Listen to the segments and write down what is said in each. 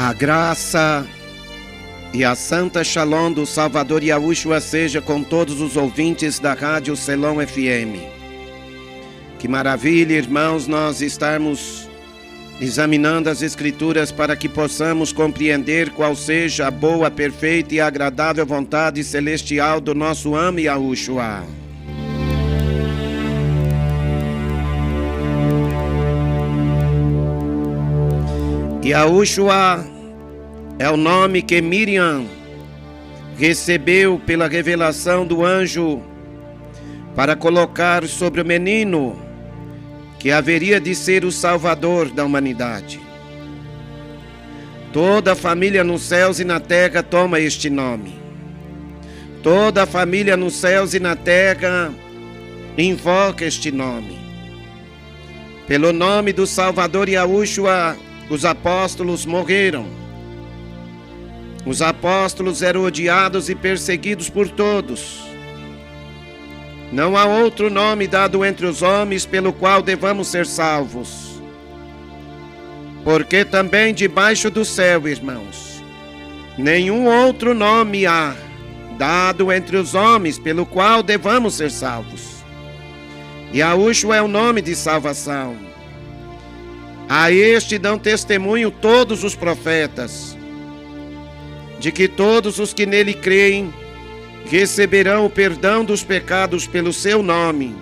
A graça e a santa Shalom do Salvador Yahushua seja com todos os ouvintes da Rádio Selom FM. Que maravilha, irmãos, nós estarmos examinando as Escrituras para que possamos compreender qual seja a boa, perfeita e agradável vontade celestial do nosso amo Yahushua. Yahushua é o nome que Miriam recebeu pela revelação do anjo para colocar sobre o menino que haveria de ser o Salvador da humanidade. Toda a família nos céus e na terra toma este nome. Toda a família nos céus e na terra invoca este nome. Pelo nome do Salvador Yahushua, os apóstolos morreram. Os apóstolos eram odiados e perseguidos por todos. Não há outro nome dado entre os homens pelo qual devamos ser salvos. Porque também debaixo do céu, irmãos, nenhum outro nome há dado entre os homens pelo qual devamos ser salvos. Yahushua é o nome de salvação. A este dão testemunho todos os profetas, de que todos os que nele creem receberão o perdão dos pecados pelo seu nome.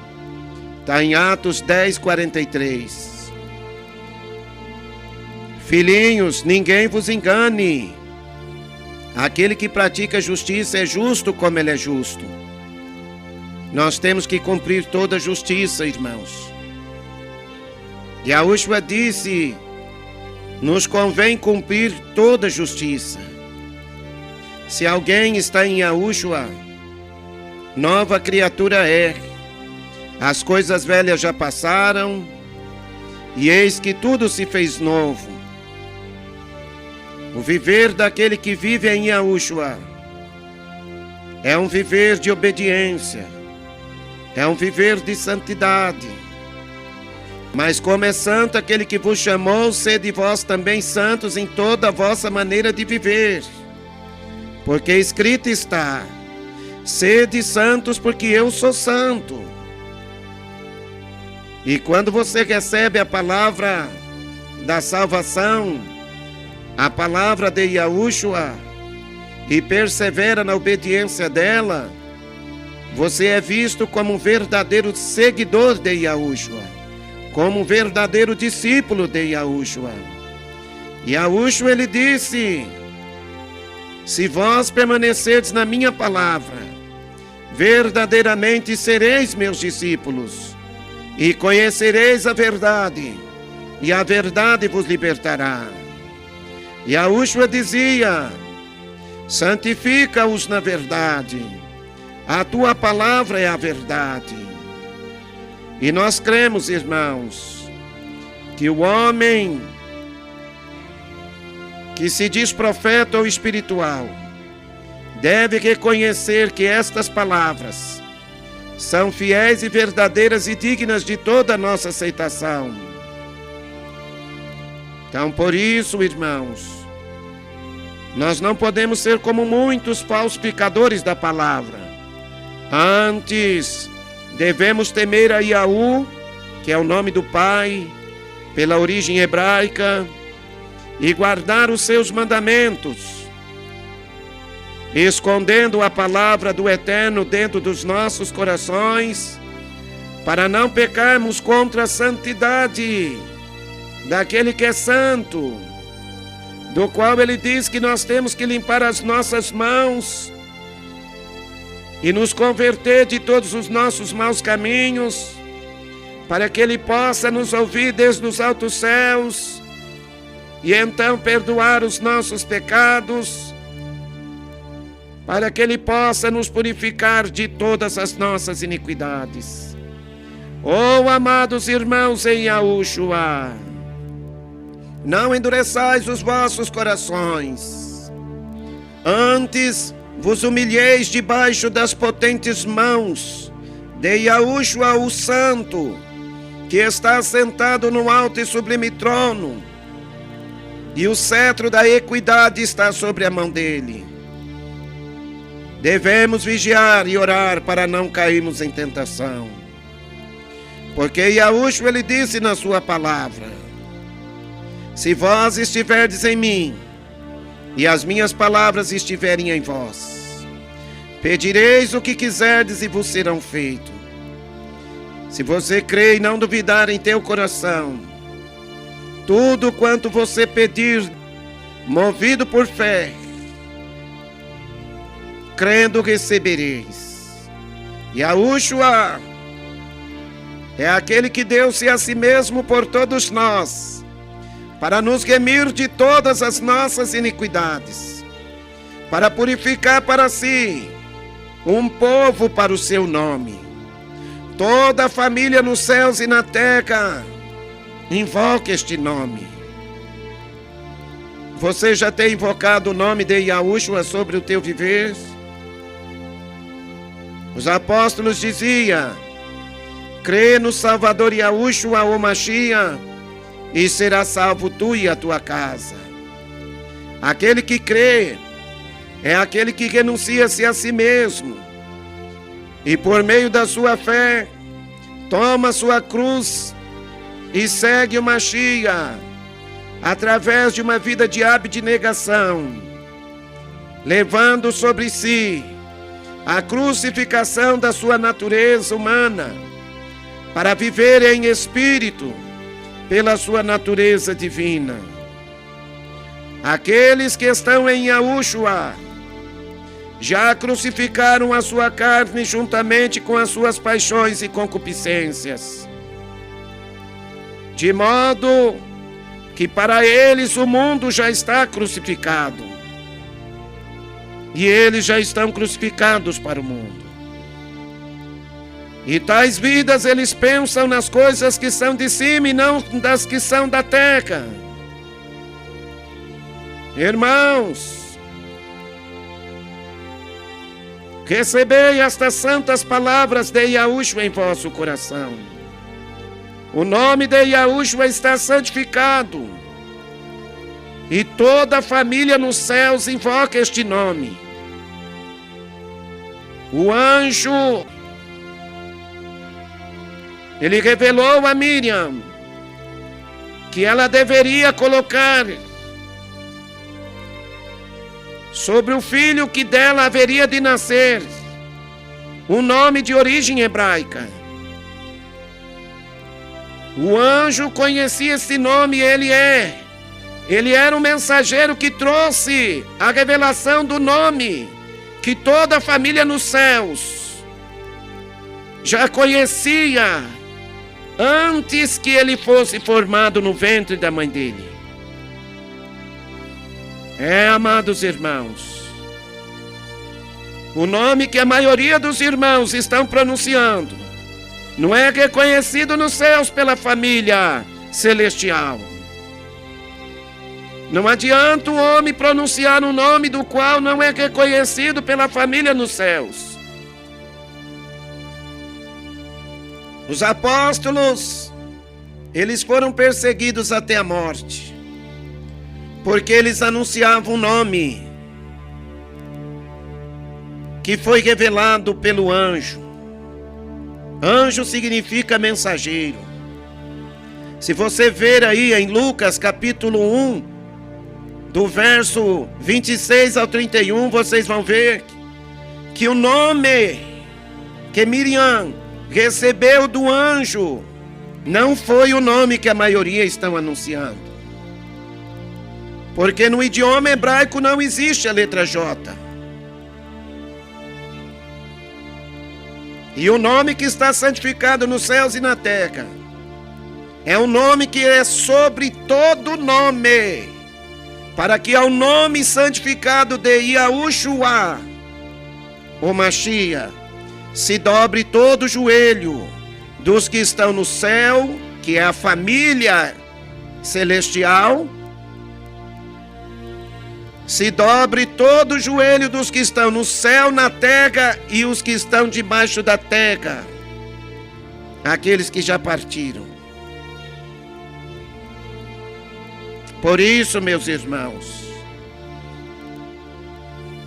Está em Atos 10:43. Filhinhos, ninguém vos engane. Aquele que pratica justiça é justo como ele é justo. Nós temos que cumprir toda a justiça, irmãos. Yahushua disse: nos convém cumprir toda a justiça. Se alguém está em Yahushua, nova criatura é. As coisas velhas já passaram, e eis que tudo se fez novo. O viver daquele que vive em Yahushua é um viver de obediência, é um viver de santidade. Mas como é santo aquele que vos chamou, sede vós também santos em toda a vossa maneira de viver. Porque escrito está: sede santos porque eu sou santo. E quando você recebe a palavra da salvação, a palavra de Yahushua, e persevera na obediência dela, você é visto como um verdadeiro seguidor de Yahushua, como um verdadeiro discípulo de Yahushua. Yahushua, ele disse: se vós permanecerdes na minha palavra, verdadeiramente sereis meus discípulos, e conhecereis a verdade, e a verdade vos libertará. Yahushua dizia: santifica-os na verdade, a tua palavra é a verdade. E nós cremos, irmãos, que o homem que se diz profeta ou espiritual deve reconhecer que estas palavras são fiéis e verdadeiras e dignas de toda a nossa aceitação. Então, por isso, irmãos, nós não podemos ser como muitos falsificadores da palavra. Antes, devemos temer a Yahu, que é o nome do Pai, pela origem hebraica, e guardar os seus mandamentos, escondendo a palavra do Eterno dentro dos nossos corações, para não pecarmos contra a santidade daquele que é santo, do qual ele diz que nós temos que limpar as nossas mãos e nos converter de todos os nossos maus caminhos, para que ele possa nos ouvir desde os altos céus e então perdoar os nossos pecados, para que ele possa nos purificar de todas as nossas iniquidades. Oh, amados irmãos em Yahushua, não endureçais os vossos corações, antes vos humilheis debaixo das potentes mãos de Yahushua, o Santo, que está sentado no alto e sublime trono, e o cetro da equidade está sobre a mão dele. Devemos vigiar e orar para não cairmos em tentação. Porque Yahushua, ele disse na sua palavra: se vós estiverdes em mim, e as minhas palavras estiverem em vós, pedireis o que quiserdes e vos serão feito. Se você crê e não duvidar em teu coração, tudo quanto você pedir, movido por fé, crendo recebereis. Yahushua é aquele que deu-se a si mesmo por todos nós, para nos remir de todas as nossas iniquidades, para purificar para si um povo para o seu nome. Toda a família nos céus e na terra invoca este nome. Você já tem invocado o nome de Yahushua sobre o teu viver? Os apóstolos diziam: crê no Salvador Yahushua, o Mashiach, e será salvo tu e a tua casa. Aquele que crê é aquele que renuncia-se a si mesmo e por meio da sua fé toma sua cruz e segue o Mashiach através de uma vida de abnegação, levando sobre si a crucificação da sua natureza humana, para viver em espírito pela sua natureza divina. Aqueles que estão em Yahushua já crucificaram a sua carne juntamente com as suas paixões e concupiscências, de modo que para eles o mundo já está crucificado, e eles já estão crucificados para o mundo. E tais vidas eles pensam nas coisas que são de cima e não das que são da terra. Irmãos, recebei estas santas palavras de Yahushua em vosso coração. O nome de Yahushua está santificado, e toda a família nos céus invoca este nome. O anjo, ele revelou a Miriam que ela deveria colocar sobre o filho que dela haveria de nascer um nome de origem hebraica. O anjo conhecia esse nome, ele era um mensageiro que trouxe a revelação do nome que toda a família nos céus já conhecia antes que ele fosse formado no ventre da mãe dele. Amados irmãos, o nome que a maioria dos irmãos estão pronunciando não é reconhecido nos céus pela família celestial. Não adianta o homem pronunciar um nome do qual não é reconhecido pela família nos céus. Os apóstolos, eles foram perseguidos até a morte, porque eles anunciavam um nome que foi revelado pelo anjo. Anjo significa mensageiro. Se você ver aí em Lucas capítulo 1, do verso 26 ao 31, vocês vão ver que o nome que Miriam recebeu do anjo não foi o nome que a maioria estão anunciando. Porque no idioma hebraico não existe a letra J. E o nome que está santificado nos céus e na terra é um nome que é sobre todo nome, para que ao nome santificado de Yahushua, o Mashiach, se dobre todo o joelho dos que estão no céu, que é a família celestial, se dobre todo o joelho dos que estão no céu, na terra e os que estão debaixo da terra, aqueles que já partiram. Por isso, meus irmãos,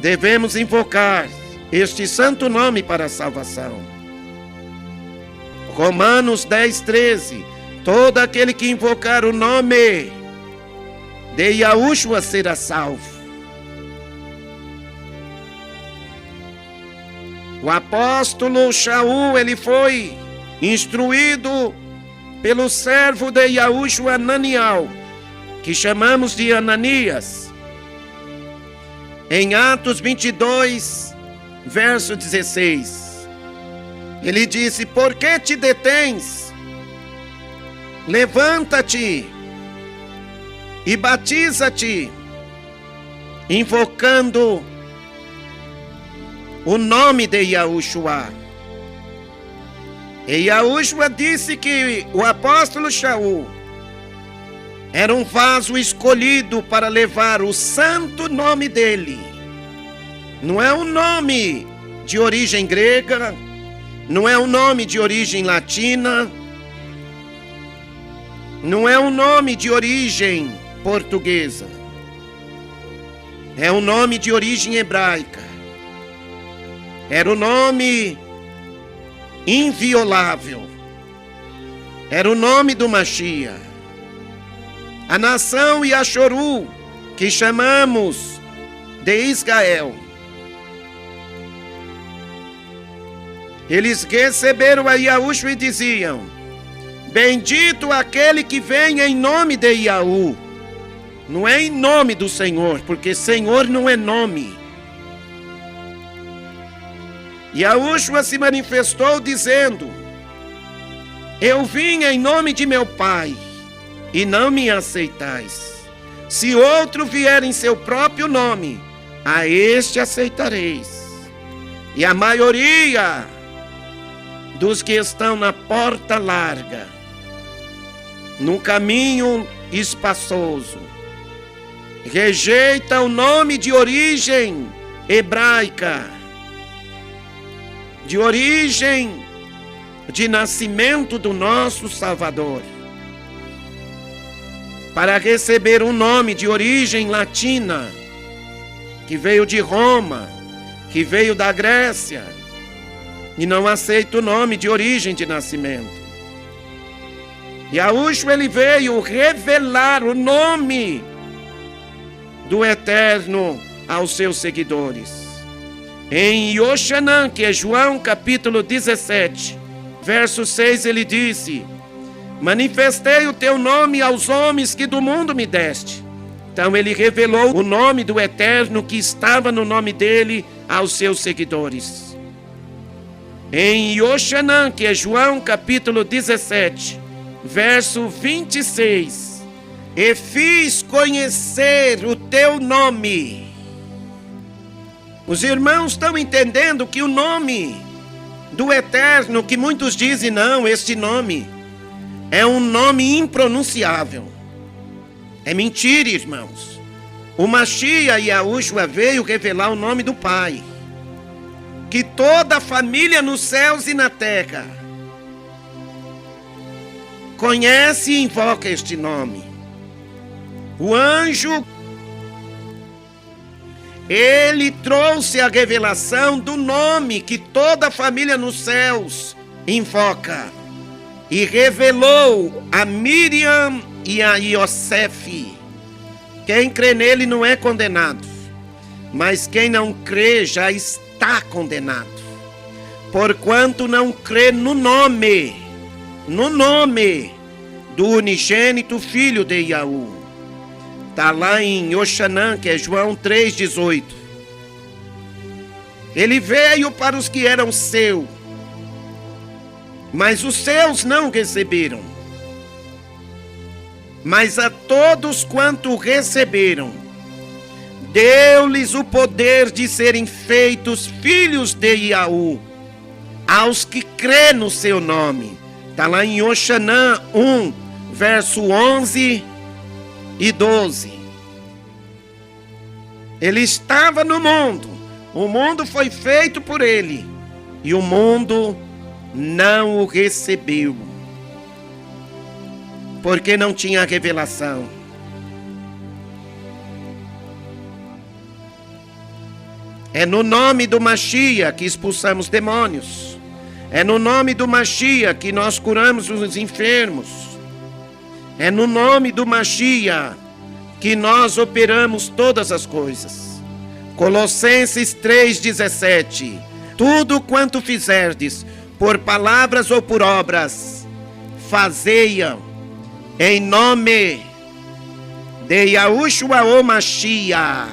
devemos invocar este santo nome para a salvação. Romanos 10:13. Todo aquele que invocar o nome de Yahushua será salvo. O apóstolo Shaul, ele foi instruído pelo servo de Yahushua Ananiel, que chamamos de Ananias. Em Atos 22, verso 16, ele disse: por que te detens? Levanta-te e batiza-te, invocando o nome de Yahushua. E Yahushua disse que o apóstolo Shaul era um vaso escolhido para levar o santo nome dele. Não é um nome de origem grega, não é um nome de origem latina, não é um nome de origem portuguesa. É um nome de origem hebraica. Era o nome inviolável. Era o nome do Mashiach. A nação Yashoru, que chamamos de Israel, eles receberam a Yahushua e diziam: bendito aquele que vem em nome de Yahu. Não é em nome do Senhor, porque Senhor não é nome. Yahushua se manifestou dizendo: eu vim em nome de meu Pai, e não me aceitais. Se outro vier em seu próprio nome, a este aceitareis. E a maioria dos que estão na porta larga, no caminho espaçoso, rejeita o nome de origem hebraica, de origem de nascimento do nosso Salvador, para receber um nome de origem latina, que veio de Roma, que veio da Grécia, e não aceita o nome de origem de nascimento. Yahushua, ele veio revelar o nome do Eterno aos seus seguidores. Em Yoshanan, que é João capítulo 17, verso 6, ele disse: manifestei o teu nome aos homens que do mundo me deste. Então ele revelou o nome do Eterno que estava no nome dele aos seus seguidores. Em Yoshanan, que é João capítulo 17, verso 26, e fiz conhecer o teu nome. Os irmãos estão entendendo que o nome do Eterno, que muitos dizem, não, este nome é um nome impronunciável. É mentira, irmãos. O Mashiach Yahushua veio revelar o nome do Pai, que toda a família nos céus e na terra conhece e invoca este nome. O anjo, ele trouxe a revelação do nome que toda a família nos céus invoca, e revelou a Miriam e a Yosef. Quem crê nele não é condenado, mas quem não crê já está condenado, porquanto não crê no nome do unigênito filho de Yahu. Está lá em Yoshanan, que é João 3,18. Ele veio para os que eram seus, mas os seus não receberam. Mas a todos quanto receberam, deu-lhes o poder de serem feitos filhos de Yahu, aos que crê no seu nome. Está lá em Yoshanan 1, verso 11 e 12. Ele estava no mundo, o mundo foi feito por ele, e o mundo não o recebeu, porque não tinha revelação. É no nome do Mashiach que expulsamos demônios. É no nome do Mashiach que nós curamos os enfermos. É no nome do Mashiach que nós operamos todas as coisas. Colossenses 3,17. Tudo quanto fizerdes, por palavras ou por obras, fazei-a em nome de Yahushua o Mashiach.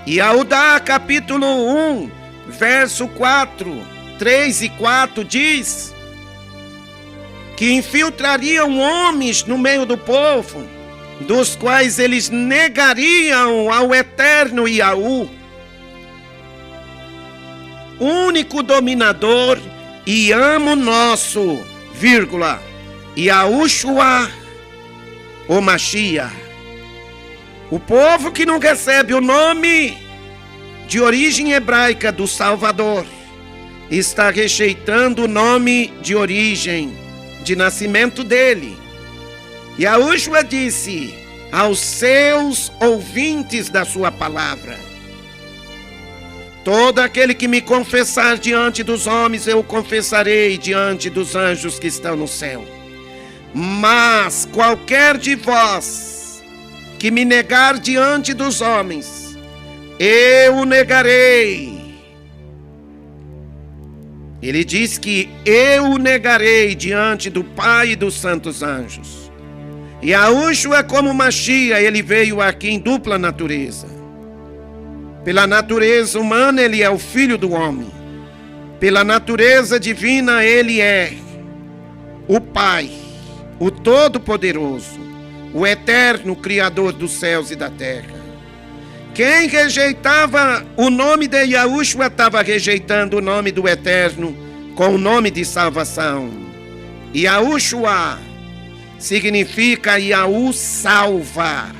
E Audá, capítulo 1, verso 4, 3 e 4 diz que infiltrariam homens no meio do povo, dos quais eles negariam ao eterno Yahu, único dominador e amo nosso, vírgula, Yahushua o Mashiach. O povo que não recebe o nome de origem hebraica do Salvador está rejeitando o nome de origem, de nascimento dele. Yahushua disse aos seus ouvintes da sua palavra: todo aquele que me confessar diante dos homens, eu o confessarei diante dos anjos que estão no céu. Mas qualquer de vós que me negar diante dos homens, eu o negarei. Ele diz que eu o negarei diante do Pai e dos santos anjos. E Yahushua, como Mashiach, ele veio aqui em dupla natureza. Pela natureza humana, ele é o Filho do homem. Pela natureza divina, ele é o Pai, o Todo-Poderoso, o Eterno Criador dos céus e da terra. Quem rejeitava o nome de Yahushua estava rejeitando o nome do Eterno com o nome de salvação. Yahushua significa Yahu salva.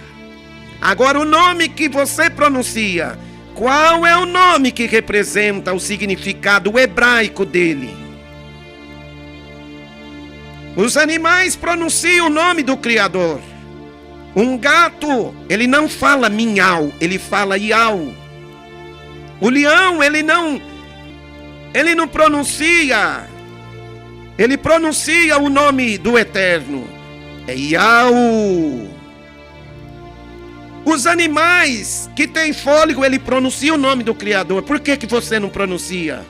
Agora o nome que você pronuncia, qual é o nome que representa o significado hebraico dele? Os animais pronunciam o nome do Criador. Um gato, ele não fala minhau, ele fala iau. O leão, ele não pronuncia, ele pronuncia o nome do Eterno, é iau. Os animais que têm fôlego, ele pronuncia o nome do Criador. Por que você não pronuncia?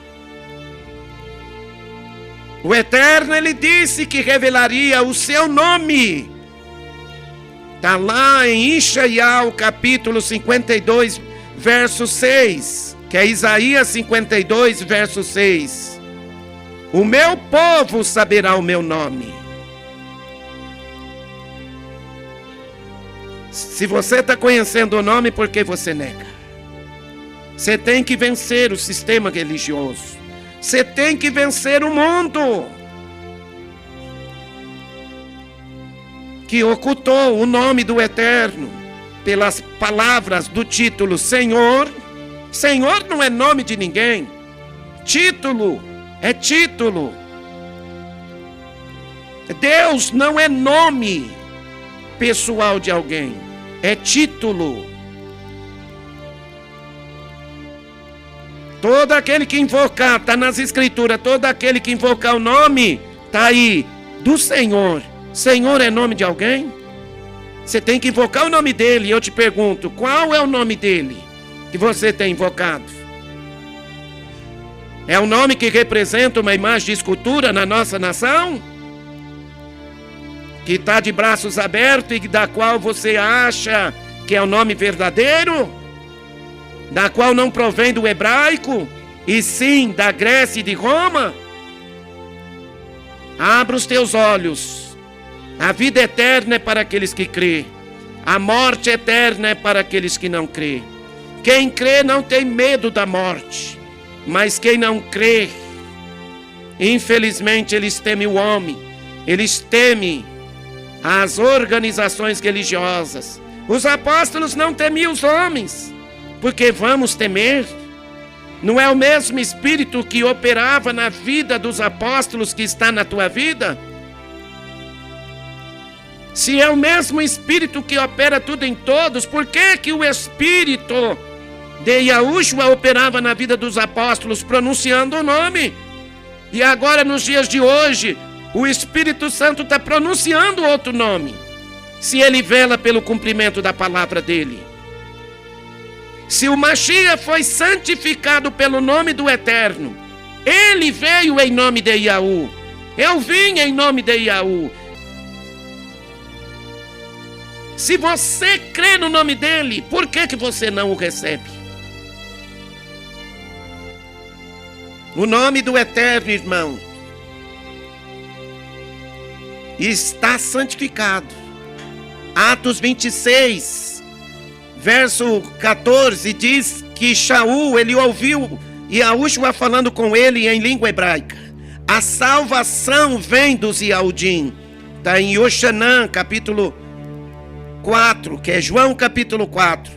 O Eterno, ele disse que revelaria o seu nome. Está lá em Ishaiah, capítulo 52, verso 6, que é Isaías 52, verso 6. O meu povo saberá o meu nome. Se você está conhecendo o nome, por que você nega? Você tem que vencer o sistema religioso. Você tem que vencer o mundo que ocultou o nome do Eterno pelas palavras do título Senhor. Senhor não é nome de ninguém. Título é título. Deus não é nome pessoal de alguém, é título. Todo aquele que invocar, está nas escrituras, todo aquele que invocar o nome, está aí, do Senhor. Senhor é nome de alguém? Você tem que invocar o nome dele. E eu te pergunto, qual é o nome dele que você tem invocado? É o nome que representa uma imagem de escultura na nossa nação? Que está de braços abertos e da qual você acha que é o nome verdadeiro? Da qual não provém do hebraico, e sim da Grécia e de Roma? Abra os teus olhos. A vida eterna é para aqueles que crê. A morte eterna é para aqueles que não crê. Quem crê não tem medo da morte. Mas quem não crê, infelizmente, eles temem o homem. Eles temem as organizações religiosas. Os apóstolos não temiam os homens. Porque vamos temer? Não é o mesmo Espírito que operava na vida dos apóstolos que está na tua vida? Se é o mesmo Espírito que opera tudo em todos, por que que o Espírito de Yahushua operava na vida dos apóstolos, pronunciando o nome? E agora, nos dias de hoje, o Espírito Santo está pronunciando outro nome, se ele vela pelo cumprimento da palavra dele. Se o Mashiach foi santificado pelo nome do Eterno, ele veio em nome de Yahu. Eu vim em nome de Yahu. Se você crê no nome dele, por que que você não o recebe? O nome do Eterno, irmão, está santificado. Atos 26, verso 14, diz que Shaul, ele ouviu Yahushua falando com ele em língua hebraica. A salvação vem dos Yahudim. Está em Yoshanan, capítulo 4, que é João capítulo 4.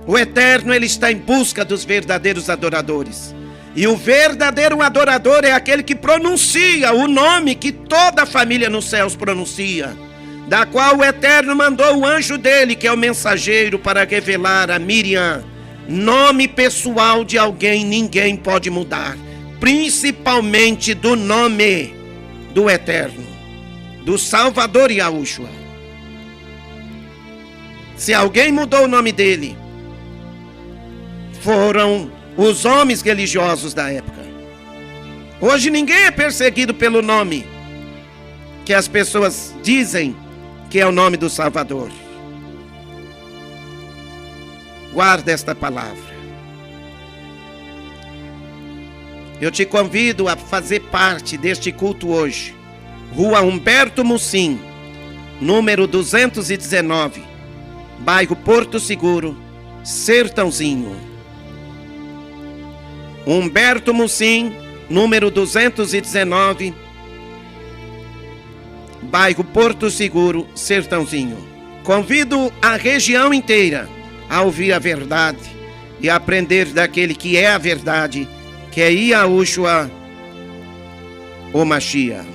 O Eterno, ele está em busca dos verdadeiros adoradores. E o verdadeiro adorador é aquele que pronuncia o nome que toda a família nos céus pronuncia, da qual o Eterno mandou o anjo dele, que é o mensageiro, para revelar a Miriam. Nome pessoal de alguém ninguém pode mudar, principalmente do nome do Eterno, do Salvador Yahushua. Se alguém mudou o nome dele, foram os homens religiosos da época. Hoje ninguém é perseguido pelo nome que as pessoas dizem que é o nome do Salvador. Guarda esta palavra. Eu te convido a fazer parte deste culto hoje. Rua Humberto Musim, número 219, bairro Porto Seguro, Sertãozinho. Humberto Musim, número 219, bairro Porto Seguro, Sertãozinho. Convido a região inteira a ouvir a verdade e a aprender daquele que é a verdade, que é Yahushua, o Mashiach.